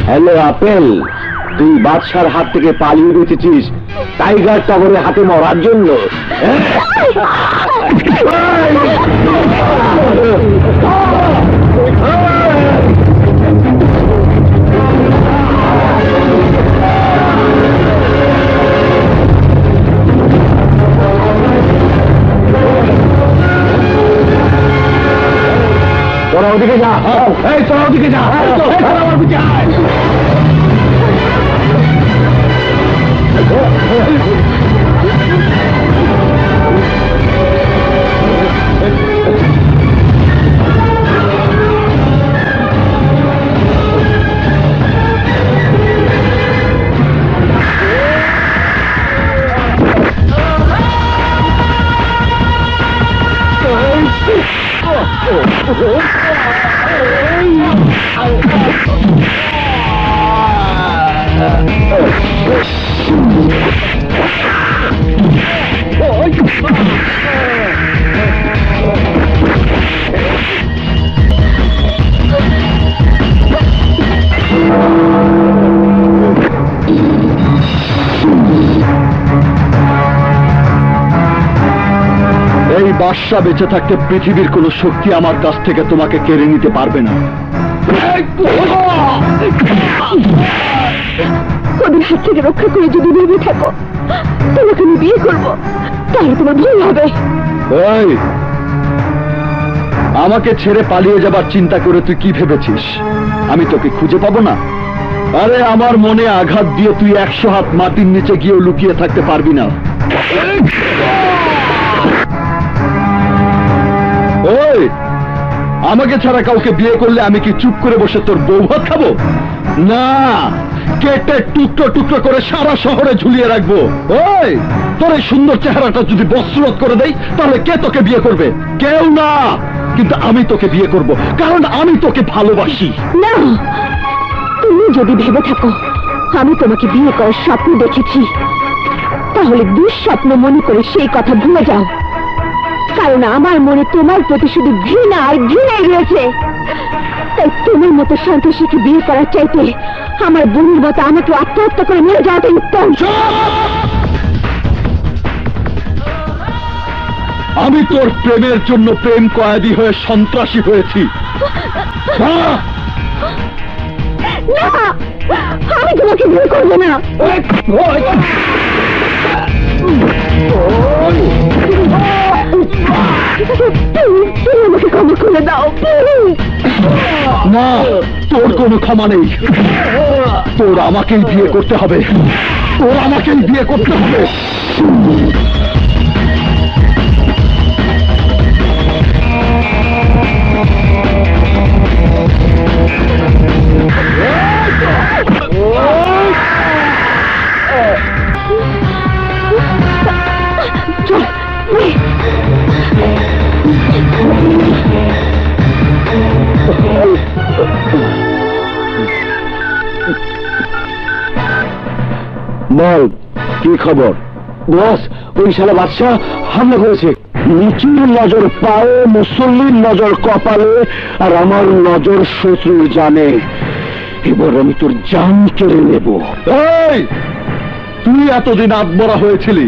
Hello apple, তুই বাদশার হাত থেকে পালিয়ে বেঁচেছিস টাইগার টগরের হাতে মরার জন্য। তোরা ওদিকে যা, এই তোরা ওদিকে যা, আমার পিছে আয়। এই বাদশা বেঁচে থাকতে পৃথিবীর কোন শক্তি আমার কাছ থেকে তোমাকে কেড়ে নিতে পারবে না। ওদের হাত থেকে রক্ষা করে যদি ভেবে থাকো তোমাকে আমি বিয়ে করবো, তাহলে তোমার ভুল হবে। এই, আমাকে ছেড়ে পালিয়ে যাবার চিন্তা করে তুই কি ভেবেছিস আমি তোকে খুঁজে পাবো না? আরে আমার মনে আঘাত দিয়ে তুই 100 হাত মাটির নিচে গিয়েও লুকিয়ে থাকতে পারবি না। ওই, আমাকে ছাড়া কাউকে বিয়ে করলে আমি কি চুপ করে বসে তোর বউ ভাত খাবো? না, কেটে টুকরো টুকরো করে সারা শহরে ঝুলিয়ে রাখবো। ওই, তোর এই সুন্দর চেহারাটা যদি বস্ত্ররোধ করে দেই তাহলে কে তোকে বিয়ে করবে? কেউ না, কিন্তু আমি তোকে বিয়ে করব, কারণ আমি তোকে ভালোবাসি। না, তুমি যদি ভেবে থাকো আমি তোমাকে বিয়ে করার স্বপ্ন দেখেছি, তাহলে দুঃস্বপ্ন মনে করে সেই কথা ভুলে যাও। কারণ আমার মনে তোমার প্রতি শুধু ঘৃণা আর ঘৃণাই রয়েছে। তাই তোমার মতো সন্ত্রাসীকে বিয়ে করার চাইতে আমার বোনের মতো আমাকে আত্মহত্যা করে মেরে যাওয়াটাই উত্তম। আমি তোর প্রেমের জন্য প্রেম কয়েদি হয়ে সন্ত্রাসী হয়েছি। না, আমি তোমাকে বিয়ে করবো না। তুমি আমাকে ক্ষমা করে দাও। না, তোর কোনো ক্ষমা নেই। তোর আমাকেই বিয়ে করতে হবে, তোর আমাকেই বিয়ে করতে হবে। বল, কি খবর? বস, ওই শালা বাদশা হামলা করেছে। নিচুর নজর পায়ে, মুসল্লির নজর কপালে, আর আমার নজর শত্রু জানে। এবার আমি তোর জান কেড়ে নেব। এই, তুই এতদিন আত্মরা হয়েছিলি,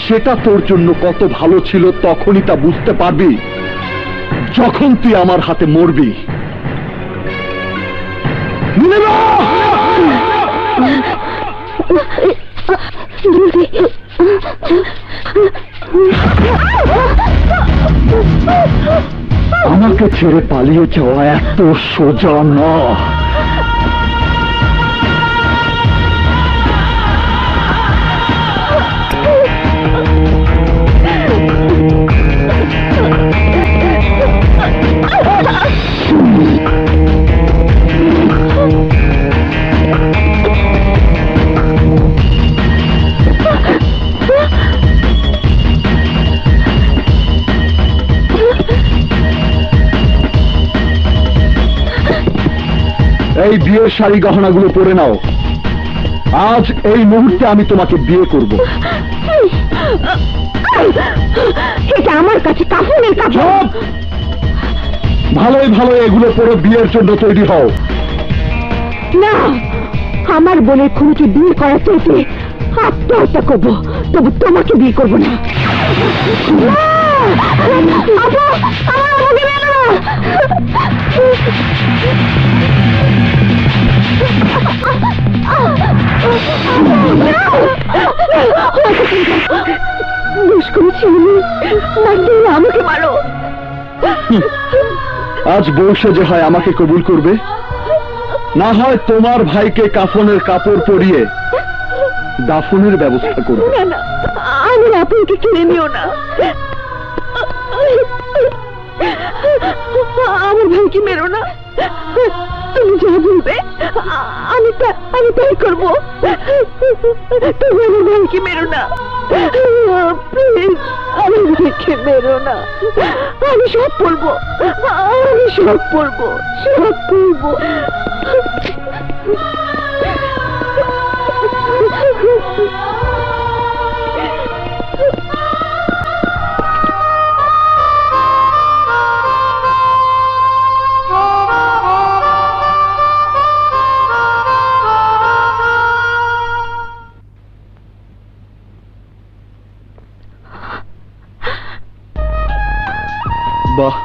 সেটা তোর জন্য কত ভালো ছিল তখনই তা বুঝতে পারবি যখন তুই আমার হাতে মরবি। আমাকে ছেড়ে পালিয়ে যাওয়া এত সোজা না। এই বিয়ের শাড়ি গহনাগুলো পরে নাও। আজ এই মুহূর্তে আমি তোমাকে বিয়ে করব। এটা আমার কাছে কাফনের কাপড়। ভালোই ভালো এগুলো পরে বিয়ের জন্য তৈরি হও। না, আমার বোনের খুনিকে বিয়ে করার চাইতে আত্মহত্যা করবো, তবু তোমাকে বিয়ে করবো না। দোষ করেছি আমাকে মারো। আজ বউ সেজে হয় আমাকে কবুল করবে, না হয় তোমার ভাইকে কাফনের কাপড় পরিয়ে দাফনের ব্যবস্থা করবে। না না, আমি আপনাকে কিনে নিও না। আমার ভাইকে মেরো না। তুমি যা বলবে আমি তাই করবো। তুমি আমার ভাইকে মেরো না, প্লিজ। আমার ভাইকে মেরো না। আমি সব বলবো, সব বলবো। বাহ,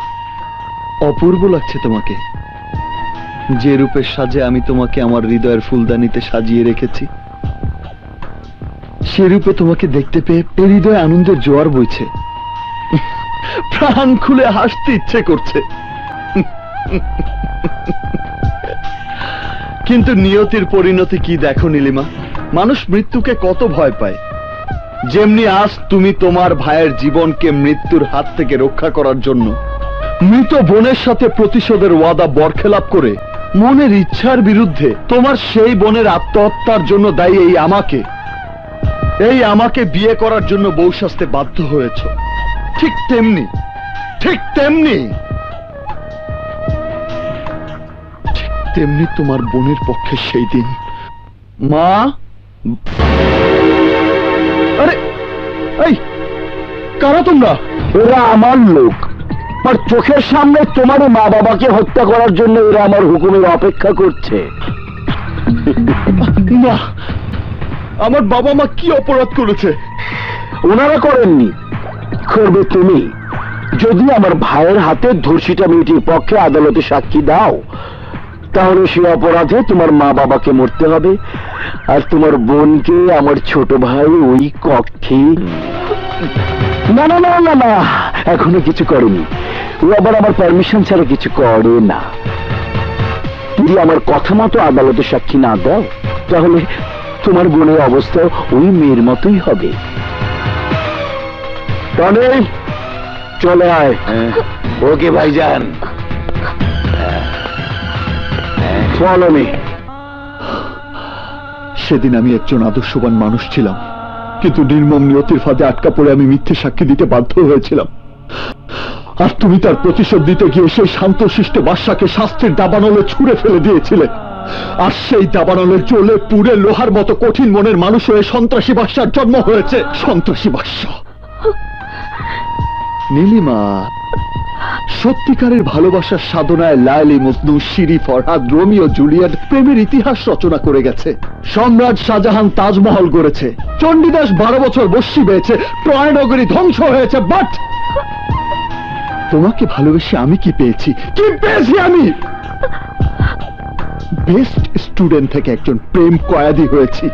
অপূর্ব লাগছে তোমাকে। যে রূপের সাজে আমি তোমাকে আমার হৃদয়ের ফুলদানিতে সাজিয়ে রেখেছি, সে রূপে তোমাকে দেখতে পেয়ে হৃদয়ে আনন্দের জোয়ার বইছে। প্রাণ খুলে হাসতে ইচ্ছে করছে। কিন্তু নিয়তির পরিণতি কি দেখো নীলিমা, মানুষ মৃত্যুকে কত ভয় পায়। যেমনি আজ তুমি তোমার ভাইয়ের জীবনকে মৃত্যুর হাত থেকে রক্ষা করার জন্য মৃত বোনের সাথে প্রতিশোধের ওয়াদা বরখেলাপ করে মনের ইচ্ছার বিরুদ্ধে তোমার সেই বোনের আত্মহত্যার জন্য দায়ী এই আমাকে বিয়ে করার জন্য বউ সাজতে বাধ্য হয়েছ। ঠিক তেমনি তোমার বোনের পক্ষে সেই দিন। মা, আরে এই কারা তোমরা? এরা আমার লোক, আর চোখের সামনে তোমার মা বাবাকে হত্যা করার জন্য এরা আমার হুকুমের অপেক্ষা করছে। না, আমার বাবা মা কি অপরাধ করেছে? ওনারা করেননি, করবে তুমি। যদি আমার ভাইয়ের হাতে ধর্ষিতা মেয়েটির পক্ষে আদালতে সাক্ষী দাও, তাহলে সে অপরাধে তোমার মা বাবাকে মরতে হবে, আর তোমার বোনকে আমার ছোট ভাই ওই কক্ষে। না না না না না, এখনো কিছু করেনি। ও আবার আমার পারমিশন ছাড়া কিছু করে না। যদি আমার কথা মতো আদালতে সাক্ষী না দাও, তাহলে তোমার বোনের অবস্থা ওই মেয়ের মতোই হবে। টনি, চলে আয়। ওকে ভাইজান, ফলো মি। সেদিন আমি একজন আদর্শবান মানুষ ছিলাম, কিন্তু নির্মম নিয়তির ফাঁদে আটকা পড়ে আমি মিথ্যে সাক্ষী দিতে বাধ্য হয়েছিলাম। আর তুমি তার প্রতিশোধ দিতে গিয়ে সেই শান্তশিষ্ট বাদশাকে শাস্ত্রের দাবানলে ছুঁড়ে ফেলে দিয়েছিলে। আর সেই দাবানলে জ্বলে পুড়ে লোহার মতো কঠিন মনের মানুষ হয়ে সন্ত্রাসী বাদশার জন্ম হয়েছে। সন্ত্রাসী বাদশা। নীলিমা, সত্যিকারের ভালোবাসার সাধনায় লায়লি, Majnu, Siri, Farhad, Romeo, Juliet প্রেমের ইতিহাস রচনা করে গেছে। সম্রাট শাহজাহান তাজমহল গড়েছে, চণ্ডীদাস 12 বছর বস্যি পেয়েছে, ট্রয়নগরী ধ্বংস হয়েছে। বাট তোমাকে ভালোবেসে আমি কি পেয়েছি? আমি বেস্ট স্টুডেন্ট থেকে একজন প্রেম কয়েদি হয়েছি।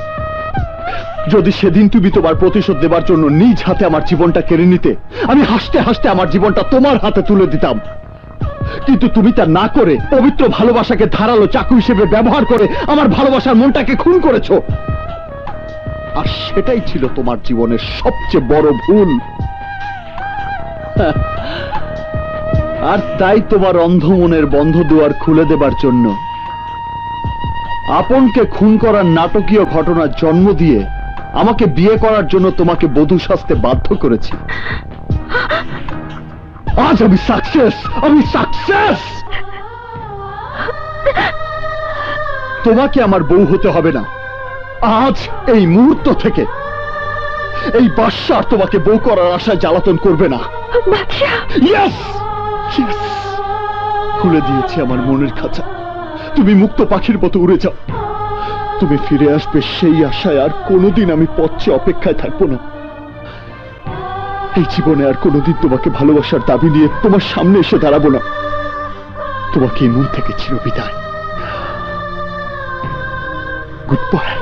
যদি সেদিন তুমি তোমার প্রতিশোধ দেবার জন্য নিজ হাতে আমার জীবনটা কেড়ে নিতে, আমি হাসতে হাসতে আমার জীবনটা তোমার হাতে তুলে দিতাম। কিন্তু তুমি তা না করে পবিত্র ভালোবাসাকে ধারালো চাকু হিসেবে ব্যবহার করে আমার ভালোবাসার মনটাকে খুন করেছো। আর সেটাই ছিল তোমার জীবনের সবচেয়ে বড় ভুল। আর তাই তোমার অন্ধ মনের বন্ধ দুয়ার খুলে দেবার জন্য আপনকে খুন করার নাটকীয় ঘটনার জন্ম দিয়ে আমাকে বিয়ে করার জন্য তোমাকে বধূ সাজতে বাধ্য করেছি। আজ আমি সাকসেস। তোমাকে আমার বউ হতে হবে না। আজ এই মুহূর্ত থেকে এই বাদশা আর তোমাকে বউ করার আশায় জ্বালাতন করবে না। বাদশা, ইয়েস, খুলে দিয়েছি আমার মনের খাঁচা। তুমি মুক্ত পাখির মতো উড়ে যাও। তুমি ফিরে আসবে সেই আশায় আর কোনোদিন আমি পথে অপেক্ষায় থাকবো না। এই জীবনে আর কোনোদিন তোমাকে ভালোবাসার দাবি নিয়ে তোমার সামনে এসে দাঁড়াবো না। তোমাকে এই মন থেকে চিরবিদায়। Goodbye.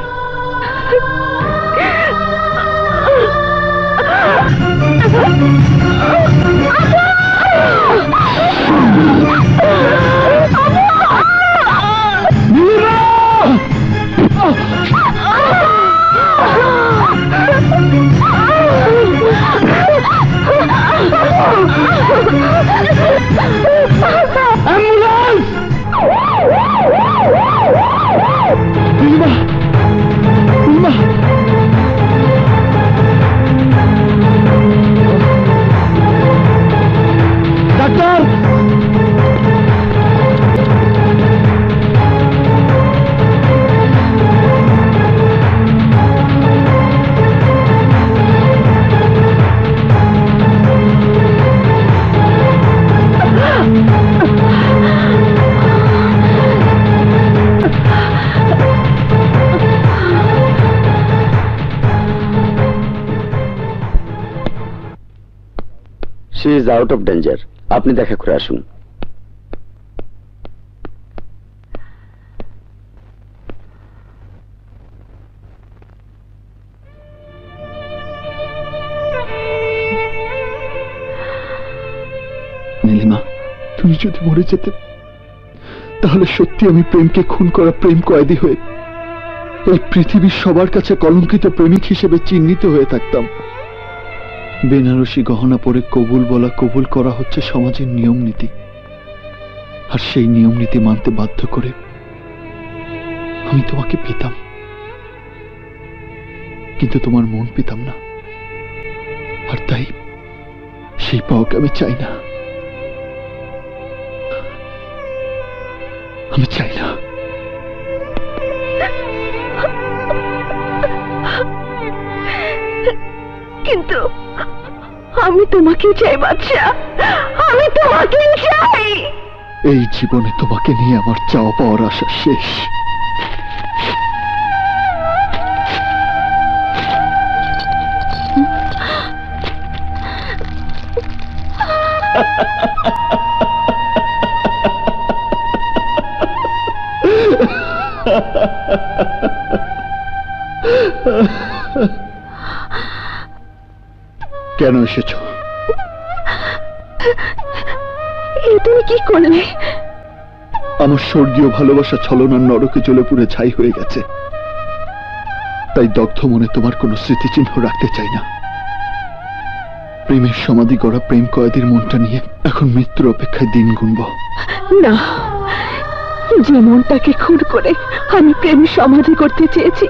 Doctor! She is out of danger. আপনি দেখা করে আসুন। নীলিমা, তুমি যদি মরে যেতে তাহলে সত্যি আমি প্রেমকে খুন করা প্রেম কয়েদি হয়ে এই পৃথিবীর সবার কাছে কলঙ্কিত প্রেমিক হিসেবে চিহ্নিত হয়ে থাকতাম। বেনারসি গহনা পরে কবুল বলা কবুল করা হচ্ছে সমাজের নিয়ম নীতি, আর সেই নিয়ম নীতি মানতে বাধ্য করে আমি তোমাকে পেতাম, কিন্তু তোমার মন পেতাম না। আর তাই সেই পাওয়াকে আমি চাই না। আমি চাই না। কিন্তু আমি তোমাকে চাই বাচ্চা, আমি তোমাকে চাই। এই জীবনে তোমাকে নিয়ে আমার চাওয়া পাওয়ার আশা শেষ। কেন এসেছো? তুমি কি করলে? আমার স্বর্গীয় ভালোবাসা ছলনার নরকে জ্বলে পুড়ে ছাই হয়ে গেছে, তাই দগ্ধ মনে তোমার কোনো স্মৃতিচিহ্ন রাখতে চাই না। প্রেমের সমাধি গড়া প্রেম কয়েদির মনটা নিয়ে এখন মৃত্যুর অপেক্ষায় দিন গুনব না। যে মনটাকে খুন করে আমি প্রেম সমাধি করতে চেয়েছি,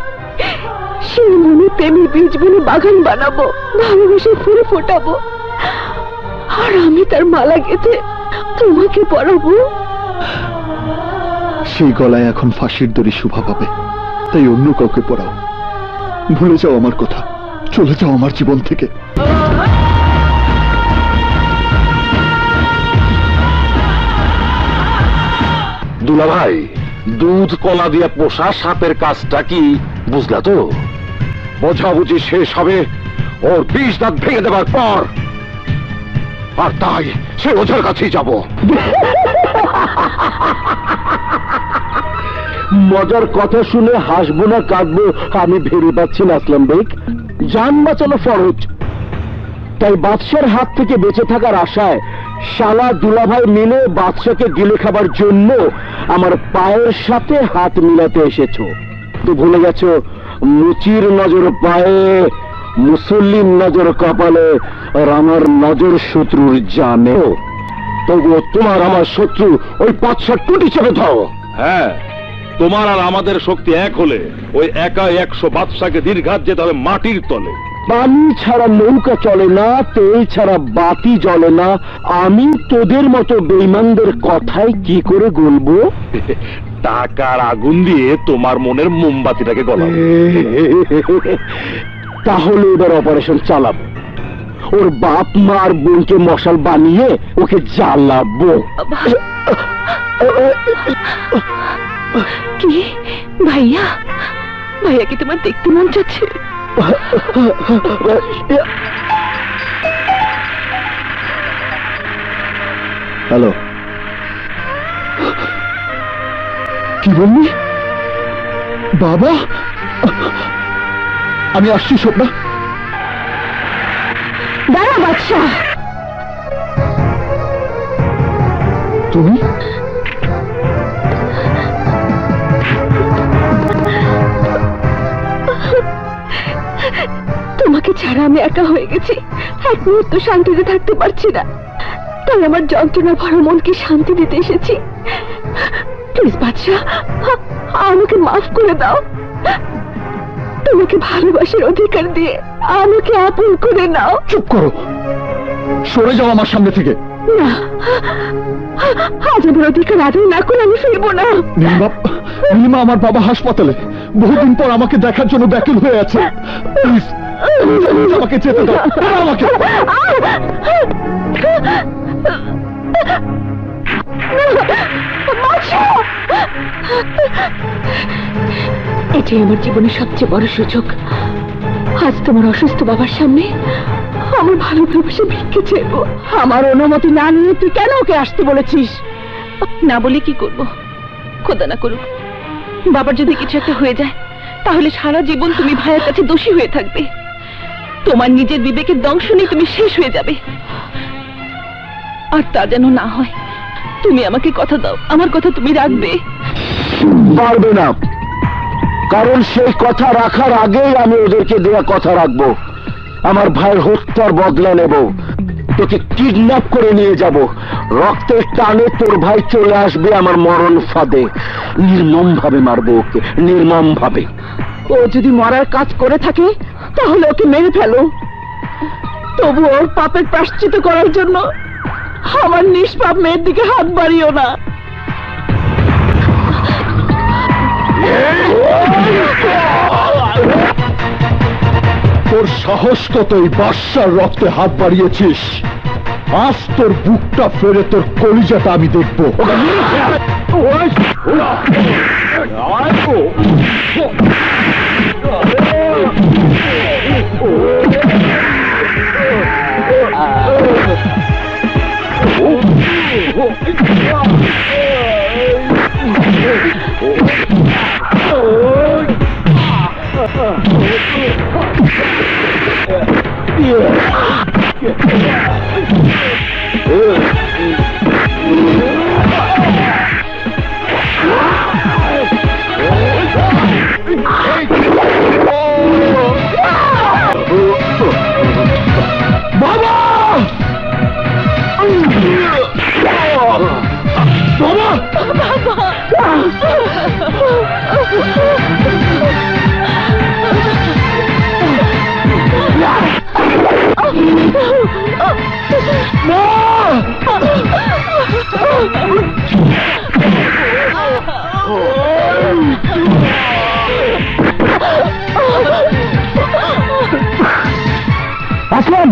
সেই মনে প্রেমের বীজ বুনে বাগান বানাবো, ভালোবেসে ফুল ফোটাবো, আর আমি তার মালা গেঁথে তোমাকে পরাবো। সেই গলায় এখন ফাঁসির দড়ি শোভা পাবে, তাই অন্য কাউকে পড়াও। ভুলে যাও আমার কথা, চলে যাও আমার জীবন থেকে। দুলা ভাই, দুধ কলা দিয়ে পোষা সাপের কাজটা কি বুঝলা তো? বোঝাবুঝি শেষ হবে ওর 20 দাঁত ভেঙে দেবার পর, আর তাই সে ওঝার কাছেই যাব। মজার কথা শুনে হাসবো না কাঁদবো আমি ভেবে পাচ্ছি না আসলাম বেগ। জান বাঁচানো ফরজ, তাই বাদশার হাত থেকে বেঁচে থাকার আশায় শালা দুলাভাই মিলে বাদশাকে গিলে খাবার জন্য আমার পায়ের সাথে হাত মিলাতে এসেছো। তো ভুলে গেছো মুচির নজর পায়ে, মুসল্লির নজর কপালে, আর আমার নজর শত্রুর জানে। তবুও তোমার আমার শত্রু ওই 5-6 টুটি চেপে দাও। হ্যাঁ, তোমার আর আমাদের শক্তি এক হলে ওই একা 100 বাদশাকে দীর্ঘাত যেতে হবে মাটির তলে। পানি ছাড়া নৌকা চলে না, তেল ছাড়া বাতি জ্বলে না। আমি তোদের মতো বেঈমানদের কথায় কি করে গলবো? টাকার আগুন দিয়ে তোমার মনের মোমবাতিটাকে গলাবো। তাহলে এবার অপারেশন চালাবো। ওর বাপ মা আর বোনকে মশাল বানিয়ে ওকে জ্বালাবো। কি ভাইয়া, ভাইয়া কি তোমার দেখতে মন চাচ্ছে? হ্যালো, কি বললি? বাবা, আমি আসছি স্বপ্না। দাঁড়া বাদশা, তুমি? তোমাকে ছাড়া আমি একা হয়ে গেছি, এক মুহূর্ত শান্তিতে থাকতে পারছি না, তাই আমার যন্ত্রণা ভরা মনকে শান্তি দিতে এসেছি। প্লিজ বাদশা, আমাকে মাফ করে দাও। তোমাকে ভালোবাসার অধিকার দিয়ে আমাকে আপন করে নাও। চুপ করো, সরে যাও আমার সামনে থেকে। না, আজ আমার অধিকার আদায় না করে আমি ফিরবো না। নীলিমা, আমার বাবা হাসপাতালে, বহুদিন পর আমাকে দেখার জন্য ব্যাকুল হয়ে আছে। প্লিজ আমাকে যেতে দাও, আমাকে। এটাই আমার জীবনের সবচেয়ে বড় সুযোগ। আজ তোমার অসুস্থ বাবার সামনে আমার ভালো ভালোবাসে ভিক্ষে চাইবো। আমার অনুমতি না নিয়ে তুই কেন ওকে আসতে বলেছিস? না বলে কি করব? খোদা না করুক বাবার যদি কিছু একটা হয়ে যায়, তাহলে সারা জীবন তুমি ভাইয়ের কাছে দোষী হয়ে থাকবে। তোমার নিজের বিবেকের দংশনে তুমি শেষ হয়ে যাবে। আর তা যেন না হয়। তুমি আমাকে কথা দাও, আমার কথা তুমি রাখবে। পারবে না, কারণ সেই কথা রাখার আগেই আমি ওদেরকে দেওয়া কথা রাখবো। আমার ভাইয়ের হত্যার বদলা নেব, তোকে কিডন্যাপ করে নিয়ে যাব, রক্তের টানে তোর ভাই চলে আসবে আমার মরণ ফাঁদে। নির্মম ভাবে মারবো ওকে, নির্মম ভাবে। ও যদি মরার কাজ করে থাকে তাহলে ওকে মেরে ফেলো, তবু ওর পাপের প্রায়শ্চিত্ত করার জন্য আমার নিষ্পাপ মেয়ের দিকে হাত বাড়িও না। তোর সাহস কত এই বাদশার রক্তে হাত বাড়িয়েছিস? আজ তোর বুকটা ফেরে তোর কলিজাটা আমি দেখবো। আসলাম,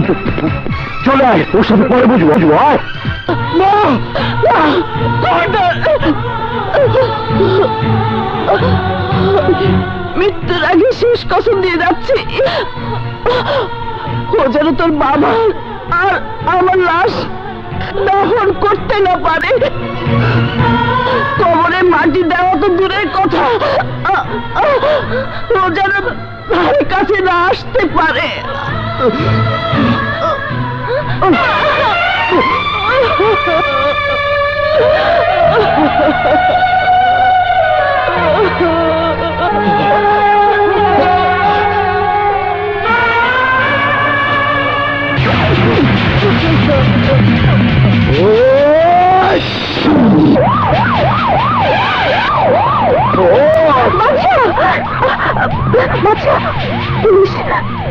চলে আয়, ওর সাথে পরে বুঝবো। আয়। মৃত্যুর আগে শেষ কসম দিয়ে যাচ্ছি, ও যেন তোর বাবা আর আমার লাশ দহন করতে না পারে। কবরে মাটি দেওয়া তো দূরের কথা, ও যেন ধারে কাছে না আসতে পারে।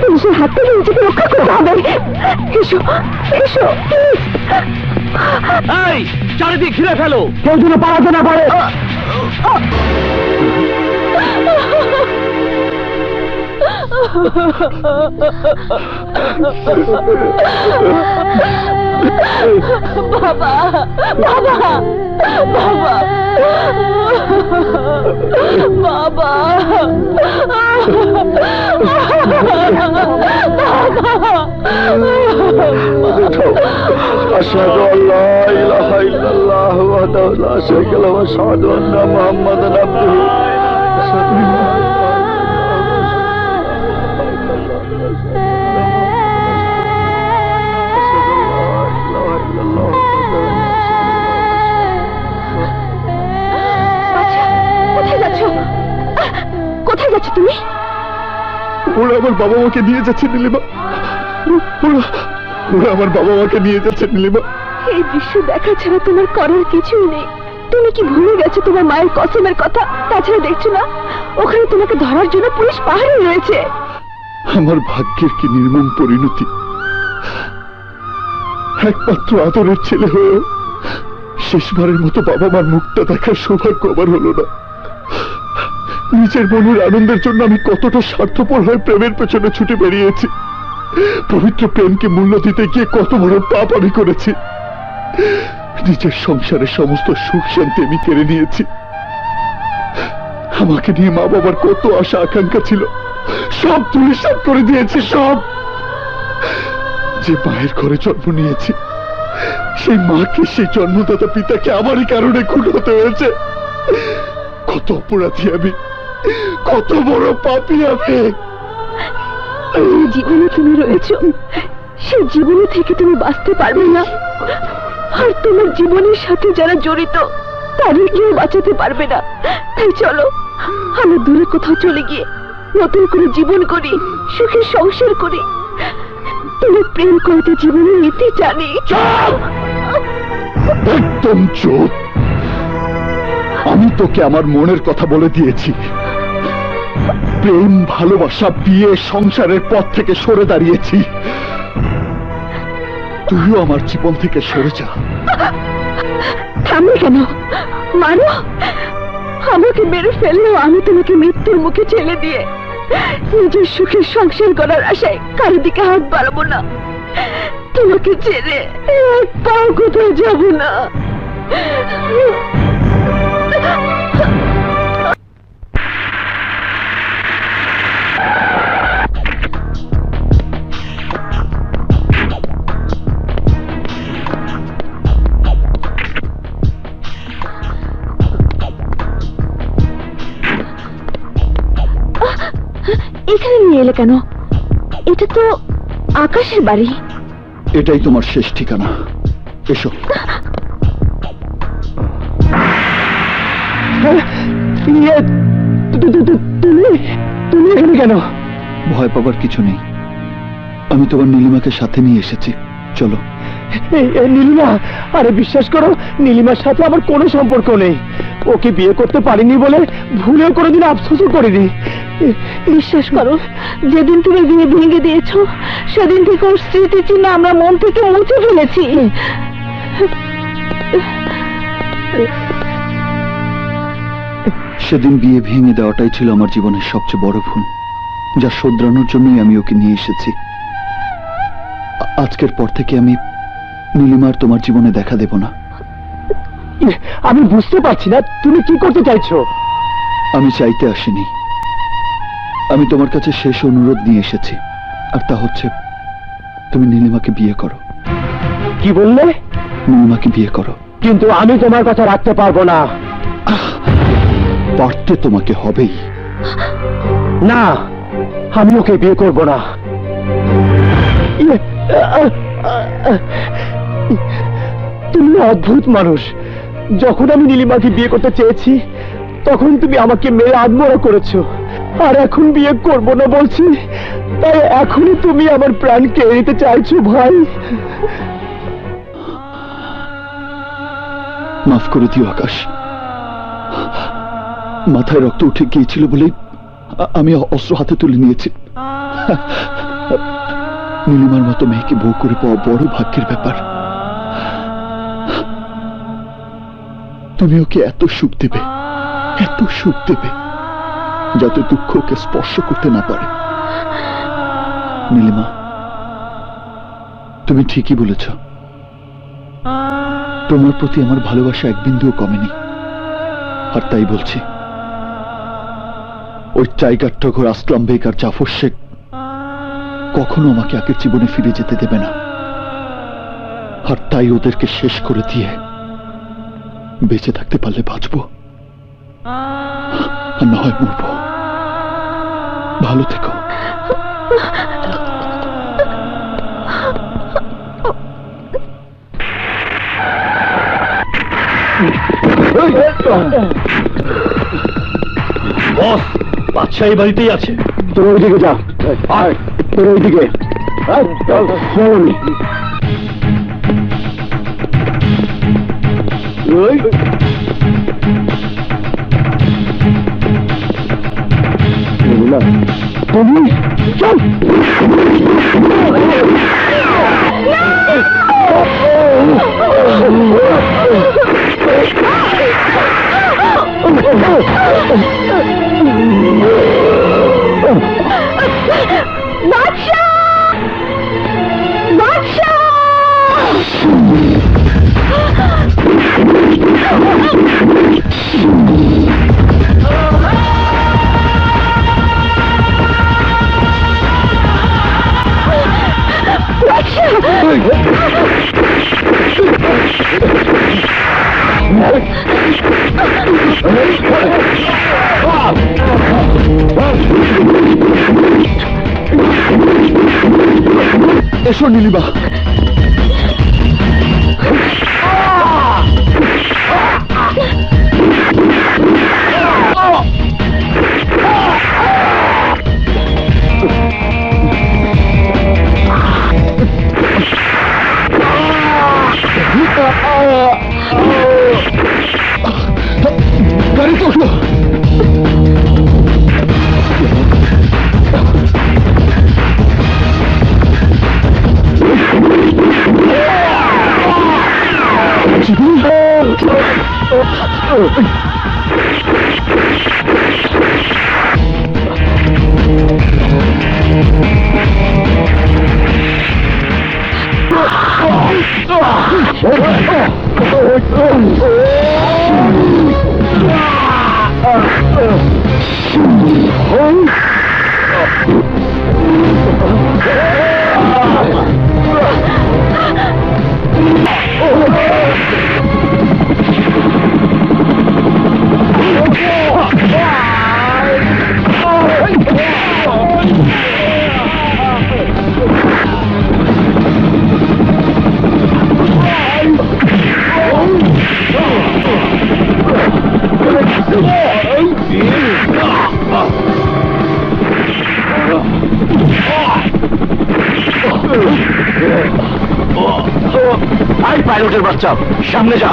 পুলিশের হাত থেকে নিজেকে রক্ষা করতে হবে। এসো এসো, চারিদিক ঘিরে ফেলো, কেউ যেন পালাতে না পারে। বাবা বাবা বাবা বাবা আশহাদু আল্লা ইলাহা ইল্লাল্লাহ ওয়াহদাহু লা শারীকা লাহু ওয়া আশহাদু আন্না মুহাম্মাদান আবদুহু কোথায় যাচ্ছ? কোথায় যাচ্ছ তুমি? ওরা আমার বাবা মাকে নিয়ে যাচ্ছে নীলিমা, ওরা আমার বাবা মাকে নিয়ে যাচ্ছে নীলিমা। এই দৃশ্য দেখা ছাড়া তোমার করার কিছুই নেই। তুমি কি ভুলে গেছো তোমার মায়ের কসমের কথা? তাছাড়া দেখছো না ওখানে তোমাকে ধরার জন্য পুলিশ পাহাড়ে রয়েছে। আমার ভাগ্যের কি নির্মম পরিণতি! একমাত্র আদরের ছেলে হয়েও শেষবারের মতো বাবা মার মুখটা দেখার সৌভাগ্য আমার হলো না। নিজের মনের আনন্দের জন্য আমি কতটা স্বার্থপর হয়ে প্রেমের পেছনে ছুটে বেরিয়েছি। পবিত্র প্রেমকে মূল্য দিতে গিয়ে কত বড় পাপ আমি করেছি। নিজের সংসারের সমস্ত সুখ শান্তি আমি কেড়ে নিয়েছি। আমাকে নিয়ে মা বাবার কত আশা আকাঙ্ক্ষা ছিল, সব ধূলিসাৎ করে দিয়েছি। সব যে মায়ের ঘরে জন্ম নিয়েছি, সেই মাকে, সেই জন্মদাতা পিতাকে আমারই কারণে খুন হতে হয়েছে। কত অপরাধী আমি, কত বড় পাপী আমি। এই জীবনে তুমি রয়েছো, সেই জীবনে থেকে তুমি বাঁচতে পারবে না। আর তোমার জীবনের সাথে যারা জড়িত তাদের কেউ বাঁচাতে পারবে না। তাই চলো আমরা দূরে কোথাও চলে গিয়ে নতুন করে জীবন করি, সুখের সংসার করি। তুমি প্রেম করতে জীবনের নীতি জানি। একদম চুপ! আমি তোকে আমার মনের কথা বলে দিয়েছি। প্রেম, ভালোবাসা, বিয়ে, সংসারের পথ থেকে সরে দাঁড়িয়েছি। তুইও আমার জীবন থেকে সরে যা। থামলে কেন? মারো, আমাকে মেরে ফেললেও আমি তোমাকে মৃত্যুর মুখে ঠেলে দিয়ে নিজের সুখের সংসার করার আশায় কারো দিকে হাত বাড়াবো না। তোমাকে ছেড়ে এক পাও কোথাও যাবো না। এখানে নিয়ে এলে কেন? এটা তো আকাশের বাড়ি। এটাই তোমার শেষ ঠিকানা। এসো। তুমি এখানে কেন? ভয় পাবার কিছু নেই, আমি তোমার নীলিমাকে সাথে নিয়ে এসেছি। চলো। নীলিমা, আরে বিশ্বাস করো, নীলিমার সাথে আমার কোনো সম্পর্ক নেই। ওকে বিয়ে করতে পারিনি বলে ভুলেও কোনোদিন আফসোসও করিনি। বিশ্বাস করো, যেদিন তুমি বিয়ে ভেঙে দিয়েছো সেদিন থেকে ওর স্মৃতি চিহ্ন আমরা মন থেকে মুছে ফেলেছি। সেদিন বিয়ে ভেঙে দেওয়াটাই ছিল আমার জীবনের সবচেয়ে বড় ভুল, যা শোধরানোর জন্যই আমি ওকে নিয়ে এসেছি। আজকের পর থেকে আমি নীলিমার তোমার জীবনে দেখা দেব না। আমি বুঝতে পারছি না তুমি কি করতে চাইছো। আমি চাইতে আসিনি, আমি তোমার কাছে শেষ অনুরোধ নিয়ে এসেছি, আর তা হচ্ছে তুমি নীলিমাকে বিয়ে করো। কি বললে? নীলিমাকে বিয়ে করো। কিন্তু আমি তোমার কথা রাখতে পারবো না। পারতে তোমাকে হবেই। না, আমি ওকে বিয়ে করব না। তুমি অদ্ভুত মানুষ। যখন আমি নীলিমাকে বিয়ে করতে চেয়েছি তখন তুমি আমাকে মেরে আত্মহত্যা করেছো, আর এখন বিয়ে করব না বলছি, তাই এখনই তুমি আমার প্রাণ কেড়ে নিতে চাইছো ভাই। মাফ করে দিও আকাশ, মাথায় রক্ত উঠে গিয়েছিল বলে আমি অস্ত্র হাতে তুলে নিয়েছি। নীলিমার মতো মেয়েকে বউ করে পাওয়া বড় ভাগ্যের ব্যাপার। তুমি ওকে এত সুখ দেবে, এত সুখ দেবে, যাতে দুঃখ ওকে স্পর্শ করতে না পারে। নীলিমা, তুমি ঠিকই বলেছ। তোমার প্রতি আমার ভালোবাসা এক বিন্দুও কমেনি। আর তাই বলছি, ওই টাইগার টগর, আসলাম বেগ আর জাফর শেখ কখনো আমাকে আগের জীবনে ফিরে যেতে দেবে না। আর তাই ওদেরকে শেষ করে দিয়ে বেঁচে থাকতে পারলে বাঁচবো, আর না হয় মরবো। ভালো থেকো। বস, বাদশাহ এই বাড়িতেই আছে। তোর ওইদিকে যা। আয়, তোর ওইদিকে। Follow me. তুমি চল। এসো নীলিমা। গাড়িতে ওঠো। পাইলটের বাচ্চা, সামনে যা।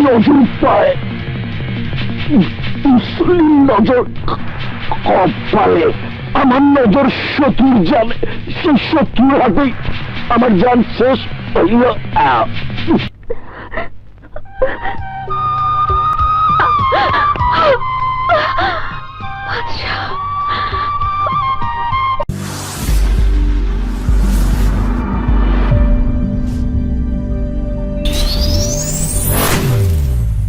নজর পায়, মুসলিম নজর কপালে, আমার নজর শত্রুর জানে, সেই শত্রুর হাতেই আমার জান শেষ হইল।